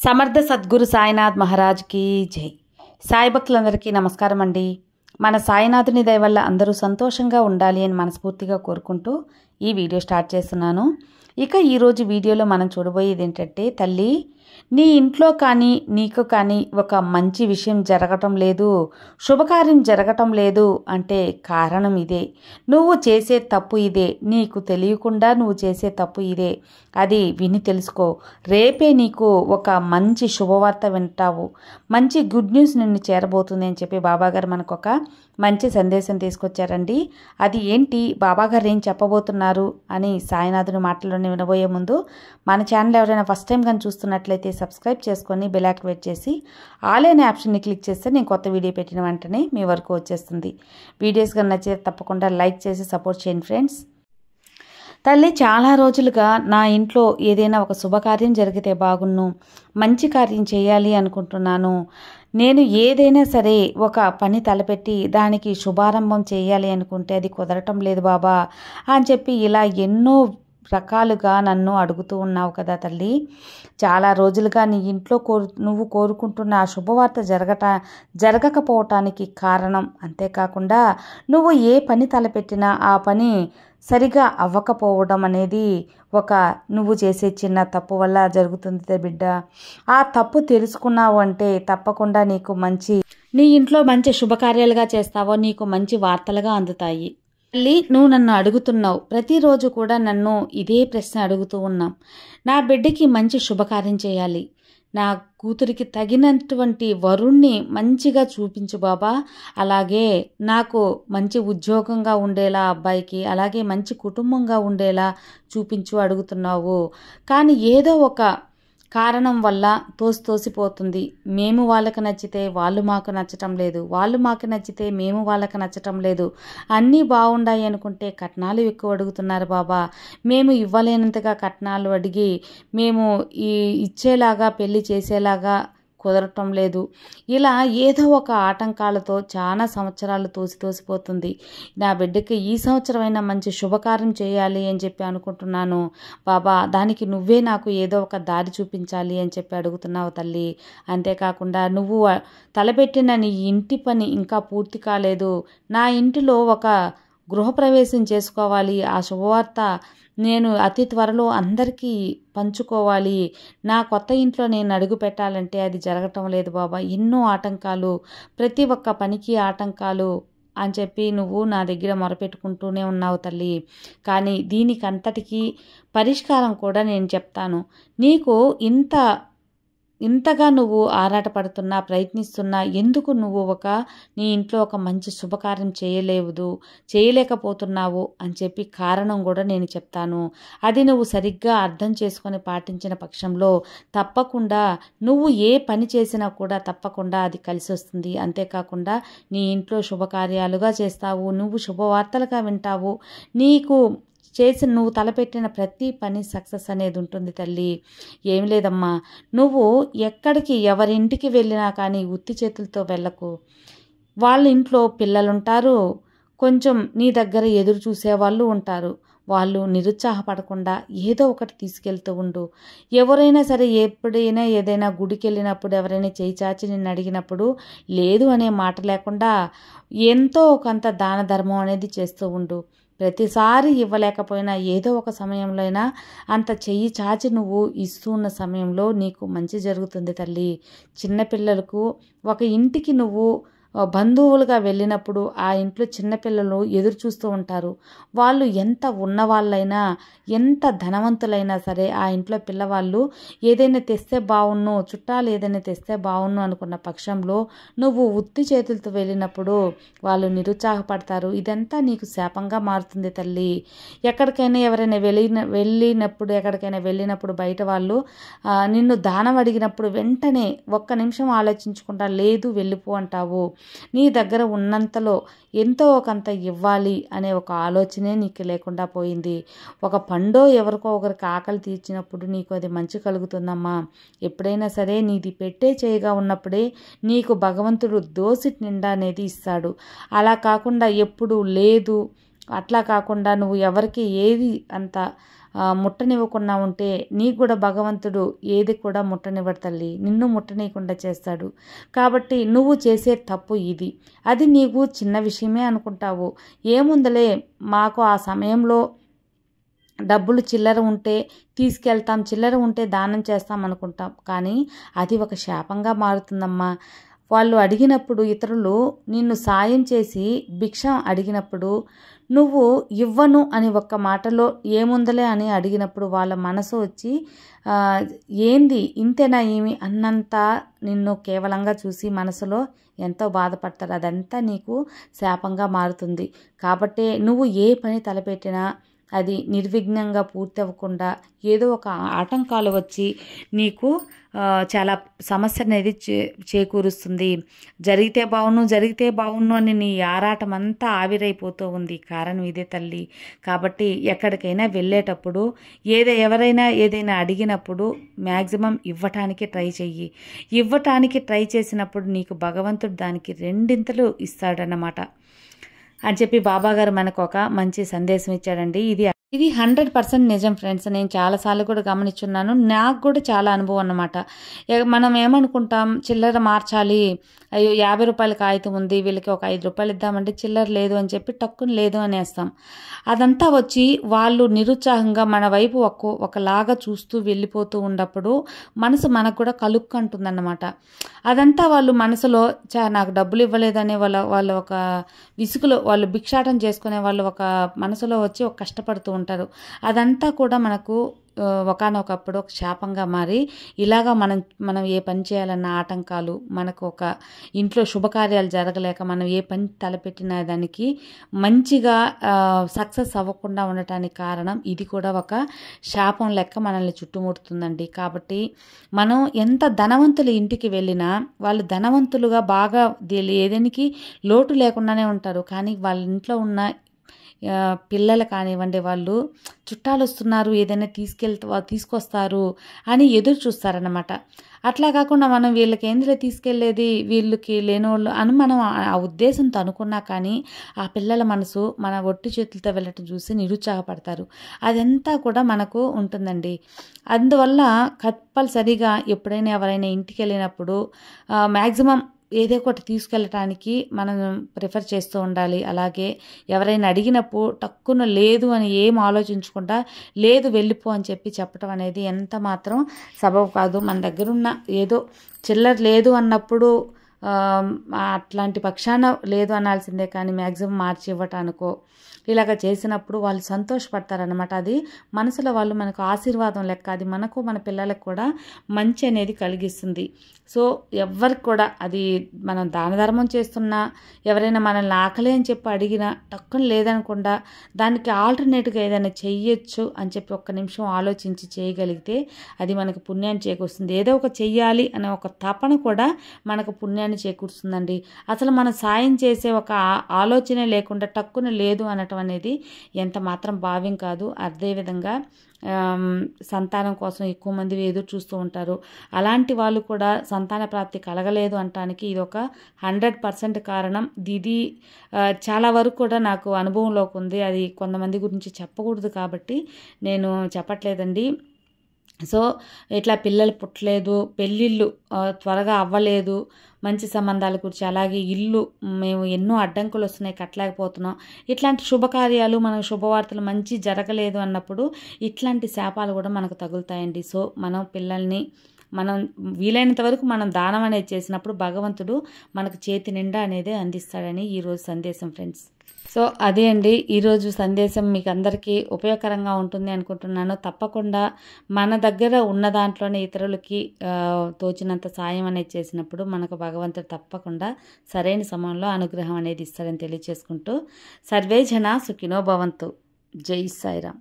సమర్థ సద్గురు సాయినాథ్ మహారాజ్కి జై. సాయి భక్తులందరికీ నమస్కారం అండి. మన సాయినాథుని దయ వల్ల అందరూ సంతోషంగా ఉండాలి అని మనస్ఫూర్తిగా కోరుకుంటూ ఈ వీడియో స్టార్ట్ చేస్తున్నాను. ఇక ఈరోజు వీడియోలో మనం చూడబోయేది ఏంటంటే, తల్లి నీ ఇంట్లో కానీ నీకు కానీ ఒక మంచి విషయం జరగటం లేదు, శుభకార్యం జరగటం లేదు అంటే కారణం ఇదే. నువ్వు చేసే తప్పు ఇదే, నీకు తెలియకుండా నువ్వు చేసే తప్పు ఇదే. అది విని తెలుసుకో. రేపే నీకు ఒక మంచి శుభవార్త వింటావు, మంచి గుడ్ న్యూస్ నిన్ను చేరబోతుంది అని చెప్పి బాబాగారు మనకు ఒక మంచి సందేశం తీసుకొచ్చారండి. అది ఏంటి, బాబాగారు ఏం చెప్పబోతున్నారు అని సాయినాథుని మాటల్లోనే వినబోయే ముందు మన ఛానల్ ఎవరైనా ఫస్ట్ టైం కానీ చూస్తున్నట్లయితే సబ్స్క్రైబ్ చేసుకొని బెల్ యాక్టివేట్ చేసి ఆల్ అనే ఆప్షన్ని క్లిక్ చేస్తే నేను కొత్త వీడియో పెట్టిన వెంటనే మీ వరకు వచ్చేస్తుంది. వీడియోస్ కానీ నచ్చితే తప్పకుండా లైక్ చేసి సపోర్ట్ చేయండి ఫ్రెండ్స్. తల్లి, చాలా రోజులుగా నా ఇంట్లో ఏదైనా ఒక శుభకార్యం జరిగితే బాగున్ను, మంచి కార్యం చేయాలి అనుకుంటున్నాను. నేను ఏదైనా సరే ఒక పని తలపెట్టి దానికి శుభారంభం చేయాలి అనుకుంటే అది కుదరటం లేదు బాబా అని చెప్పి ఇలా ఎన్నో రకాలుగా నన్ను అడుగుతూ ఉన్నావు కదా తల్లి. చాలా రోజులుగా నీ ఇంట్లో నువ్వు కోరుకుంటున్న ఆ శుభవార్త జరగకపోవటానికి కారణం, అంతేకాకుండా నువ్వు ఏ పని తలపెట్టినా ఆ పని సరిగా అవ్వకపోవడం అనేది ఒక నువ్వు చేసే చిన్న తప్పు వల్ల జరుగుతుంది బిడ్డ. ఆ తప్పు తెలుసుకున్నావు అంటే తప్పకుండా నీకు నీ ఇంట్లో మంచి శుభకార్యాలుగా చేస్తావో నీకు మంచి వార్తలుగా అందుతాయి. తల్లి, నువ్వు నన్ను అడుగుతున్నావు, ప్రతిరోజు కూడా నన్ను ఇదే ప్రశ్న అడుగుతూ ఉన్నాం. నా బిడ్డకి మంచి శుభకార్యం చేయాలి, నా కూతురికి తగినటువంటి వరుణ్ణి మంచిగా చూపించు బాబా, అలాగే నాకు మంచి ఉద్యోగంగా ఉండేలా అబ్బాయికి, అలాగే మంచి కుటుంబంగా ఉండేలా చూపించు అడుగుతున్నావు. కానీ ఏదో ఒక కారణం వల్ల తోసిపోతుంది. మేము వాళ్ళకి నచ్చితే వాళ్ళు మాకు నచ్చటం లేదు, వాళ్ళు మాకు నచ్చితే మేము వాళ్ళకి నచ్చటం లేదు. అన్నీ బాగుండాయి అనుకుంటే కట్నాలు ఎక్కువ అడుగుతున్నారు బాబా. మేము ఇవ్వలేనంతగా కట్నాలు అడిగి మేము ఇచ్చేలాగా పెళ్లి చేసేలాగా కుదరటం లేదు. ఇలా ఏదో ఒక ఆటంకాలతో చాలా సంవత్సరాలు తోసిపోతుంది. నా బిడ్డకి ఈ సంవత్సరమైనా మంచి శుభకార్యం చేయాలి అని చెప్పి అనుకుంటున్నాను బాబా, దానికి నువ్వే నాకు ఏదో ఒక దారి చూపించాలి అని చెప్పి అడుగుతున్నావు తల్లి. అంతేకాకుండా నువ్వు తలపెట్టిన నీ ఇంటి పని ఇంకా పూర్తి కాలేదు. నా ఇంటిలో ఒక గృహప్రవేశం చేసుకోవాలి, ఆ శుభవార్త నేను అతి త్వరలో అందరికీ పంచుకోవాలి. నా కొత్త ఇంట్లో నేను అడుగు పెట్టాలంటే అది జరగటం లేదు బాబా. ఎన్నో ఆటంకాలు, ప్రతి ఒక్క పనికి ఆటంకాలు అని చెప్పి నువ్వు నా దగ్గర మొరపెట్టుకుంటూనే ఉన్నావు తల్లి. కానీ దీనికంతటికీ పరిష్కారం కూడా నేను చెప్తాను. నీకు ఇంతగా నువ్వు ఆరాటపడుతున్నా, ప్రయత్నిస్తున్నా, ఎందుకు నువ్వు నీ ఇంట్లో ఒక మంచి శుభకార్యం చేయలేకపోతున్నావు అని చెప్పి కారణం కూడా నేను చెప్తాను. అది నువ్వు సరిగ్గా అర్థం చేసుకొని పాటించిన పక్షంలో తప్పకుండా నువ్వు ఏ పని చేసినా కూడా తప్పకుండా అది కలిసి వస్తుంది. అంతేకాకుండా నీ ఇంట్లో శుభకార్యాలుగా చేస్తావు, నువ్వు శుభవార్తలుగా వింటావు. నువ్వు తలపెట్టిన ప్రతి పని సక్సెస్ అనేది ఉంటుంది తల్లి. ఏం లేదమ్మా, నువ్వు ఎక్కడికి ఎవరింటికి వెళ్ళినా కానీ ఉత్తి చేతులతో వెళ్ళకు. వాళ్ళ ఇంట్లో పిల్లలుంటారు, కొంచెం నీ దగ్గర ఎదురు చూసేవాళ్ళు ఉంటారు. వాళ్ళు నిరుత్సాహపడకుండా ఏదో ఒకటి తీసుకెళ్తూ ఉండు. ఎవరైనా సరే ఎప్పుడైనా ఏదైనా గుడికి వెళ్ళినప్పుడు ఎవరైనా చేయి చాచి నిన్ను అడిగినప్పుడు లేదు అనే మాట లేకుండా ఎంతో కొంత దాన ధర్మం అనేది చేస్తూ ఉండు. ప్రతిసారి ఇవ్వలేకపోయినా ఏదో ఒక సమయంలో అయినా అంత చెయ్యి చాచి నువ్వు ఇస్తూ ఉన్న సమయంలో నీకు మంచి జరుగుతుంది తల్లి. చిన్నపిల్లలకు ఒక ఇంటికి నువ్వు బంధువులుగా వెళ్ళినప్పుడు ఆ ఇంట్లో చిన్నపిల్లలు ఎదురు చూస్తూ ఉంటారు. వాళ్ళు ఎంత ఉన్నవాళ్ళైనా, ఎంత ధనవంతులైనా సరే ఆ ఇంట్లో పిల్లవాళ్ళు ఏదైనా తెస్తే బాగున్ను, చుట్టాలు ఏదైనా తెస్తే బాగున్ను అనుకున్న పక్షంలో నువ్వు ఉత్తి చేతులతో వెళ్ళినప్పుడు వాళ్ళు నిరుత్సాహపడతారు. ఇదంతా నీకు శాపంగా మారుతుంది తల్లి. ఎవరైనా వెళ్ళినప్పుడు బయట వాళ్ళు నిన్ను దానం అడిగినప్పుడు వెంటనే ఒక్క నిమిషం ఆలోచించకుండా లేదు వెళ్ళిపో అంటావు. నీ దగ్గర ఉన్నంతలో ఎంతో ఒకంత ఇవ్వాలి అనే ఒక ఆలోచనే నీకు లేకుండా పోయింది. ఒక పండో ఎవరికో ఒకరికి ఆకలి తీర్చినప్పుడు నీకు అది మంచి కలుగుతుందమ్మా. ఎప్పుడైనా సరే నీది పెట్టే చేయగా ఉన్నప్పుడే నీకు భగవంతుడు దోసిటి నిండా అనేది ఇస్తాడు. అలా కాకుండా ఎప్పుడు లేదు అట్లా కాకుండా నువ్వు ఎవరికి ఏది అంత ముట్టనివ్వకుండా ఉంటే నీకు కూడా భగవంతుడు ఏది కూడా ముట్టనివ్వడు తల్లి, నిన్ను ముట్టనీయకుండా చేస్తాడు. కాబట్టి నువ్వు చేసే తప్పు ఇది. అది నీకు చిన్న విషయమే అనుకుంటావు, ఏముందలే మాకు ఆ సమయంలో డబ్బులు చిల్లర ఉంటే తీసుకెళ్తాం, చిల్లర ఉంటే దానం చేస్తాం అనుకుంటాం. కానీ అది ఒక శాపంగా మారుతుందమ్మా. వాళ్ళు అడిగినప్పుడు, ఇతరులు నిన్ను సాయం చేసి భిక్ష అడిగినప్పుడు నువ్వు ఇవ్వను అని ఒక్క మాటలో ఏముందలే అని అడిగినప్పుడు వాళ్ళ మనసు వచ్చి ఏంది ఇంతేనా ఏమి అన్నంత నిన్ను కేవలంగా చూసి మనసులో ఎంతో బాధపడతారు. అదంతా నీకు శాపంగా మారుతుంది. కాబట్టి నువ్వు ఏ పని తలపెట్టినా అది నిర్విఘ్నంగా పూర్తి అవ్వకుండా ఏదో ఒక ఆటంకాలు వచ్చి నీకు చాలా సమస్య అనేది చేకూరుస్తుంది. జరిగితే బావును అని నీ ఆరాటం అంతా ఆవిరైపోతూ ఉంది. కారణం ఇదే తల్లి. కాబట్టి ఎక్కడికైనా వెళ్ళేటప్పుడు ఎవరైనా ఏదైనా అడిగినప్పుడు మ్యాక్సిమం ఇవ్వటానికి ట్రై చెయ్యి. ఇవ్వటానికి ట్రై చేసినప్పుడు నీకు భగవంతుడు దానికి రెండింతలు ఇస్తాడన్నమాట అని చెప్పి బాబాగారు మనకు ఒక మంచి సందేశం ఇచ్చాడండి. ఇది 100% నిజం ఫ్రెండ్స్. నేను చాలాసార్లు కూడా గమనించున్నాను, నాకు కూడా చాలా అనుభవం అన్నమాట. మనం ఏమనుకుంటాం, చిల్లర మార్చాలి, అయ్యో 50 రూపాయల కాగితం ఉంది, వీళ్ళకి ఒక 5 రూపాయలు ఇద్దామంటే చిల్లర లేదు అని చెప్పి టక్కుని లేదు అనేస్తాం. అదంతా వచ్చి వాళ్ళు నిరుత్సాహంగా మన వైపు ఒకలాగా చూస్తూ వెళ్ళిపోతూ ఉన్నప్పుడు మనసు మనకు కూడా కలుక్కంటుందన్నమాట. అదంతా వాళ్ళు మనసులో నాకు డబ్బులు ఇవ్వలేదనే వాళ్ళ ఒక విసుగులో వాళ్ళు భిక్షాటం చేసుకునే వాళ్ళు ఒక మనసులో వచ్చి ఒక కష్టపడుతూ ఉంటారు. అదంతా కూడా మనకు ఒకానొకప్పుడు ఒక శాపంగా మారి ఇలాగా మనం ఏ పని చేయాలన్న ఆటంకాలు, మనకు ఒక ఇంట్లో శుభకార్యాలు జరగలేక మనం ఏ పని తలపెట్టిన దానికి మంచిగా సక్సెస్ అవ్వకుండా ఉండటానికి కారణం ఇది కూడా ఒక శాపం లెక్క మనల్ని చుట్టుముడుతుందండి. కాబట్టి మనం ఎంత ధనవంతుల ఇంటికి వెళ్ళినా వాళ్ళు ధనవంతులుగా బాగా ఏదేనికి లోటు లేకుండానే ఉంటారు. కానీ వాళ్ళ ఇంట్లో ఉన్న పిల్లలు కానివ్వండి, వాళ్ళు చుట్టాలు వస్తున్నారు ఏదైనా తీసుకొస్తారు అని ఎదురు చూస్తారన్నమాట. అట్లా కాకుండా మనం వీళ్ళకి ఏందిలో తీసుకెళ్లేది, వీళ్ళకి లేనోళ్ళు అని మనం ఆ ఉద్దేశంతో అనుకున్నా కానీ ఆ పిల్లల మనసు మన ఒట్టి చేతులతో వెళ్ళటం చూసి నిరుత్సాహపడతారు. అదంతా కూడా మనకు ఉంటుందండి. అందువల్ల కంపల్సరీగా ఎప్పుడైనా ఎవరైనా ఇంటికి వెళ్ళినప్పుడు మ్యాక్సిమం ఏదో ఒకటి తీసుకెళ్ళటానికి మనం ప్రిఫర్ చేస్తూ ఉండాలి. అలాగే ఎవరైనా అడిగినప్పుడు టక్కున లేదు అని ఏం ఆలోచించకుండా లేదు వెళ్ళిపో అని చెప్పటం అనేది ఎంత మాత్రం సబబు కాదు. మన దగ్గరున్న ఏదో చిల్లర లేదు అన్నప్పుడు అట్లాంటి పక్షాన లేదు అనాల్సిందే, కానీ మ్యాక్సిమం మార్చి ఇవ్వటానికో ఇలాగ చేసినప్పుడు వాళ్ళు సంతోషపడతారనమాట. అది మనసులో వాళ్ళు మనకు ఆశీర్వాదం లెక్క, అది మనకు మన పిల్లలకు కూడా మంచి అనేది కలిగిస్తుంది. సో ఎవరికి కూడా అది మనం దాన ధర్మం చేస్తున్నా, ఎవరైనా మనల్ని ఆకలి అని చెప్పి అడిగినా టక్కున లేదనకుండా దానికి ఆల్టర్నేట్గా ఏదైనా చెయ్యొచ్చు అని చెప్పి ఒక్క నిమిషం ఆలోచించి చేయగలిగితే అది మనకు పుణ్యాన్ని చేకూరుస్తుంది. ఏదో ఒక చెయ్యాలి అనే ఒక తపన కూడా మనకు పుణ్యాన్ని చేకూరుస్తుందండి. అసలు మనం సాయం చేసే ఒక ఆలోచనే లేకుండా టక్కున లేదు అనటం అనేది ఎంత మాత్రం భావ్యం కాదు. అదేవిధంగా సంతానం కోసం ఎక్కువ మంది ఎదురు చూస్తూ ఉంటారు. అలాంటి వాళ్ళు కూడా సంతాన ప్రాప్తి కలగలేదు అనటానికి ఇది ఒక 100% కారణం. ఇది చాలా వరకు కూడా నాకు అనుభవంలోకి ఉంది. అది కొంతమంది గురించి చెప్పకూడదు కాబట్టి నేను చెప్పట్లేదండి. సో ఇట్లా పిల్లలు పుట్టలేదు, పెళ్ళిళ్ళు త్వరగా అవ్వలేదు, మంచి సంబంధాల గురించి, అలాగే ఇల్లు మేము ఎన్నో అడ్డంకులు వస్తున్నాయి కట్టలేకపోతున్నాం, ఇట్లాంటి శుభకార్యాలు మనకు శుభవార్తలు మంచి జరగలేదు అన్నప్పుడు ఇట్లాంటి శాపాలు కూడా మనకు తగులుతాయండి. సో మనం పిల్లల్ని మనం వీలైనంత వరకు మనం దానం అనేది చేసినప్పుడు భగవంతుడు మనకు చేతి నిండా అనేది అందిస్తాడని ఈరోజు సందేశం ఫ్రెండ్స్. సో అదే అండి ఈరోజు సందేశం మీకు అందరికీ ఉపయోగకరంగా ఉంటుంది అనుకుంటున్నాను. తప్పకుండా మన దగ్గర ఉన్న దాంట్లోనే ఇతరులకి తోచినంత సాయం అనేది చేసినప్పుడు మనకు భగవంతుడు తప్పకుండా సరైన సమయంలో అనుగ్రహం అనేది ఇస్తాడని తెలియజేసుకుంటూ సర్వే జన సుఖినో భవంతు. జై సాయిరామ్.